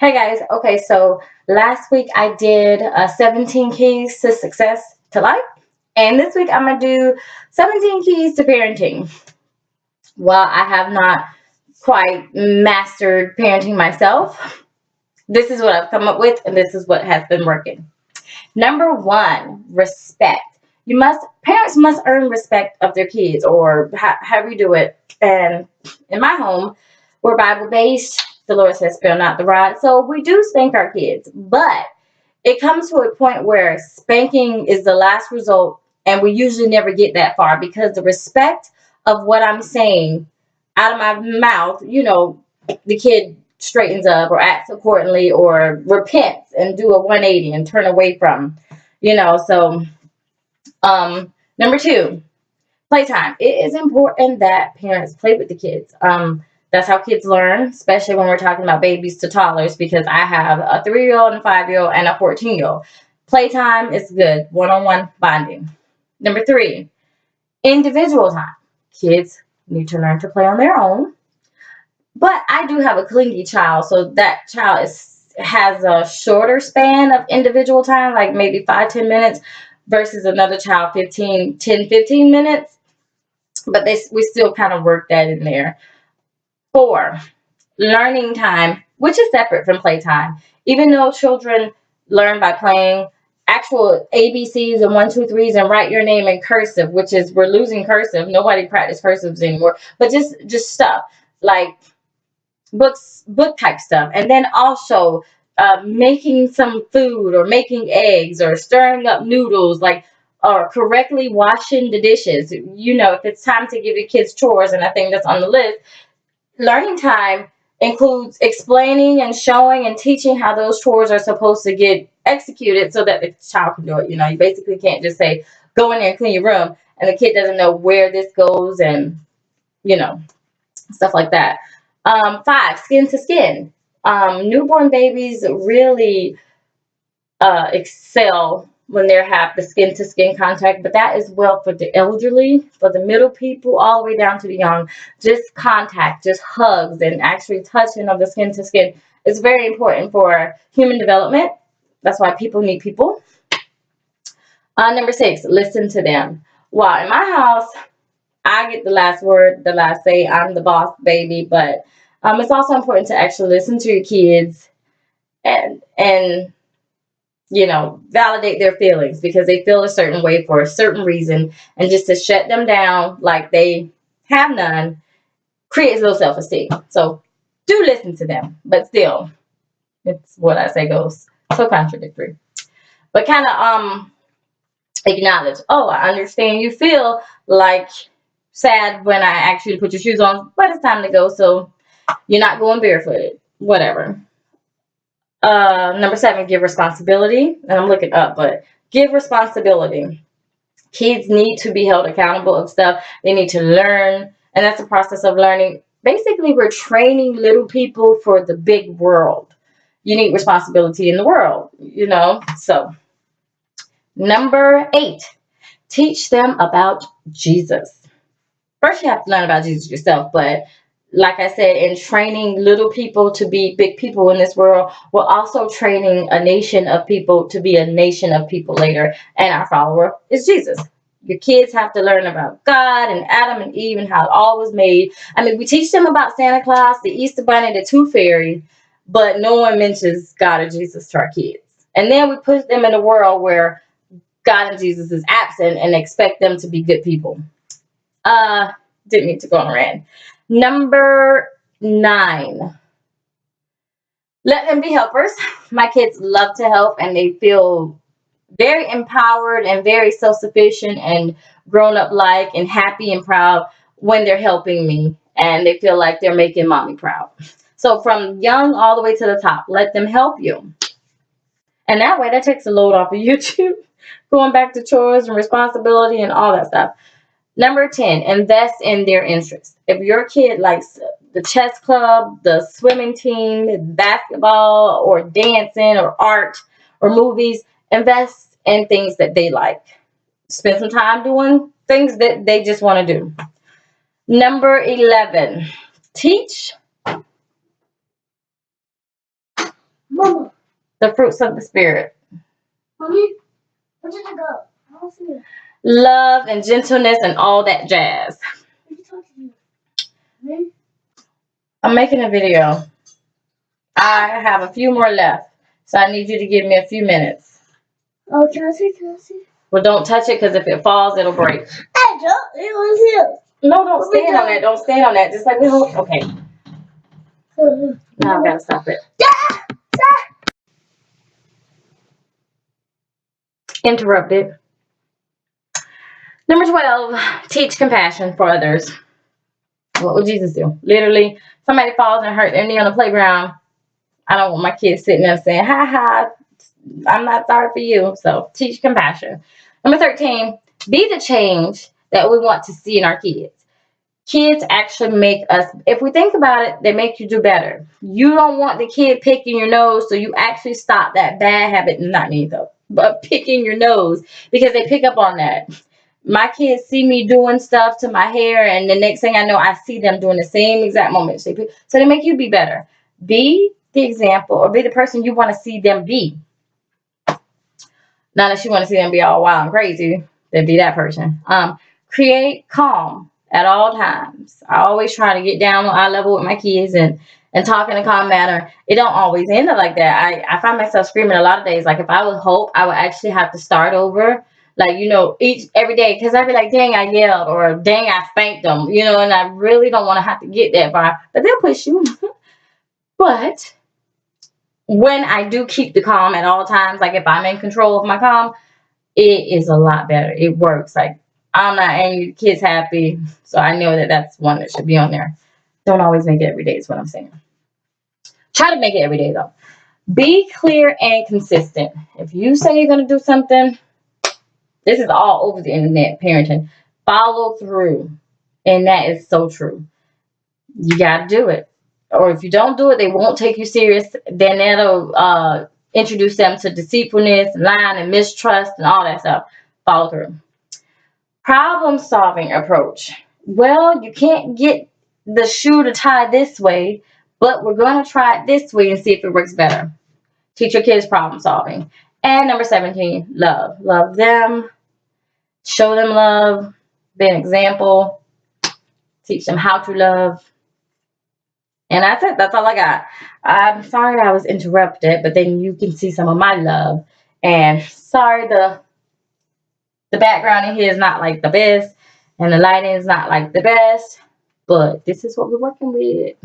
Hey guys, okay, so last week I did 17 keys to success to life, and this week I'm gonna do 17 keys to parenting. While I have not quite mastered parenting myself, this is what I've come up with, and this is what has been working. Number one, respect. Parents must earn respect of their kids, or however you do it. And in my home, we're Bible based. The Lord says, "Spare not the rod." So we do spank our kids, but it comes to a point where spanking is the last result, and we usually never get that far because the respect of what I'm saying out of my mouth, the kid straightens up or acts accordingly or repents and do a 180 and turn away from, so number two, playtime. It is important that parents play with the kids. That's how kids learn, especially when we're talking about babies to toddlers, because I have a 3-year old and a 5-year old and a 14-year old. Playtime is good, one-on-one bonding. Number three, individual time. Kids need to learn to play on their own. But I do have a clingy child, so that child has a shorter span of individual time, like maybe 5-10 minutes, versus another child 10-15 minutes. But we still kind of work that in there. Four, learning time, which is separate from playtime. Even though children learn by playing, actual ABCs and 1, 2, 3s and write your name in cursive, which is we're losing cursive. Nobody practice cursives anymore. But just stuff like book type stuff, and then also making some food or making eggs or stirring up noodles, like, or correctly washing the dishes. If it's time to give your kids chores, and I think that's on the list. Learning time includes explaining and showing and teaching how those chores are supposed to get executed so that the child can do it. You basically can't just say, go in there and clean your room, and the kid doesn't know where this goes, and you know stuff like that. Five, skin to skin. Newborn babies really excel when they have the skin to skin contact, but that is well for the elderly, for the middle people, all the way down to the young. Just contact, just hugs, and actually touching of the skin to skin is very important for human development. That's why people need people. Number six, listen to them. Wow, in my house, I get the last word, the last say. I'm the boss baby, but it's also important to actually listen to your kids and validate their feelings because they feel a certain way for a certain reason, and just to shut them down like they have none creates low self-esteem. So do listen to them, but still, it's what I say goes. So contradictory, but kind of acknowledge. Oh, I understand you feel like sad when I ask you to put your shoes on, but it's time to go, so you're not going barefooted. Whatever. Number seven, give responsibility. And I'm looking up, but give responsibility. Kids need to be held accountable of stuff. They need to learn, and that's a process of learning. Basically, we're training little people for the big world. You need responsibility in the world, So, number eight, teach them about Jesus. First, you have to learn about Jesus yourself, but like I said, in training little people to be big people in this world, we're also training a nation of people to be a nation of people later, and our follower is Jesus. Your kids have to learn about God and Adam and Eve and how it all was made. I mean, we teach them about Santa Claus, the Easter Bunny, the Tooth Fairy, but no one mentions God or Jesus to our kids. And then we put them in a world where God and Jesus is absent and expect them to be good people. Didn't need to go on a rant. Number 9, let them be helpers. My kids love to help, and they feel very empowered and very self-sufficient and grown-up like and happy and proud when they're helping me, and they feel like they're making mommy proud. So from young all the way to the top, let them help you. And that way, that takes a load off of you too, going back to chores and responsibility and all that stuff. Number 10, invest in their interests. If your kid likes the chess club, the swimming team, basketball, or dancing, or art, or movies, invest in things that they like. Spend some time doing things that they just want to do. Number 11, teach The fruits of the spirit. Mommy, where did it go? I don't see it. Love and gentleness and all that jazz. What are you talking about? I'm making a video. I have a few more left, so I need you to give me a few minutes. Oh, can I see? Can I see? Well, don't touch it, because if it falls, it'll break. I dropped it. It was here. No, don't stand on that. Don't stand on that. Just like we hold. Okay. Now I've got to stop it. Interrupted. Number 12, teach compassion for others. What would Jesus do? Literally, somebody falls and hurt their knee on the playground. I don't want my kids sitting there saying, ha ha, I'm not sorry for you. So teach compassion. Number 13, be the change that we want to see in our kids. Kids actually make us, if we think about it, they make you do better. You don't want the kid picking your nose, so you actually stop that bad habit, not me though, but picking your nose, because they pick up on that. My kids see me doing stuff to my hair, and the next thing I know, I see them doing the same exact moment. So they make you be better. Be the example, or be the person you want to see them be. Not unless you want to see them be all wild and crazy, then be that person. Create calm at all times. I always try to get down on eye level with my kids and talk in a calm manner. It don't always end up like that. I find myself screaming a lot of days. Like if I would hope, I would actually have to start over. Like, every day, because I'd be like, dang, I yelled, or dang, I spanked them, and I really don't want to have to get that far. But they'll push you. But when I do keep the calm at all times, like if I'm in control of my calm, it is a lot better. It works. Like, I'm not angry, the kid's happy. So I know that that's one that should be on there. Don't always make it every day is what I'm saying. Try to make it every day, though. Be clear and consistent. If you say you're going to do something, this is all over the internet, parenting. Follow through. And that is so true. You got to do it. Or if you don't do it, they won't take you serious. Then that'll introduce them to deceitfulness, lying, and mistrust, and all that stuff. Follow through. Problem-solving approach. Well, you can't get the shoe to tie this way, but we're going to try it this way and see if it works better. Teach your kids problem-solving. And number 17, love. Love them. Show them love. Be an example. Teach them how to love. And that's it. That's all I got. I'm sorry I was interrupted, but then you can see some of my love. And sorry the background in here is not like the best, and the lighting is not like the best, but this is what we're working with.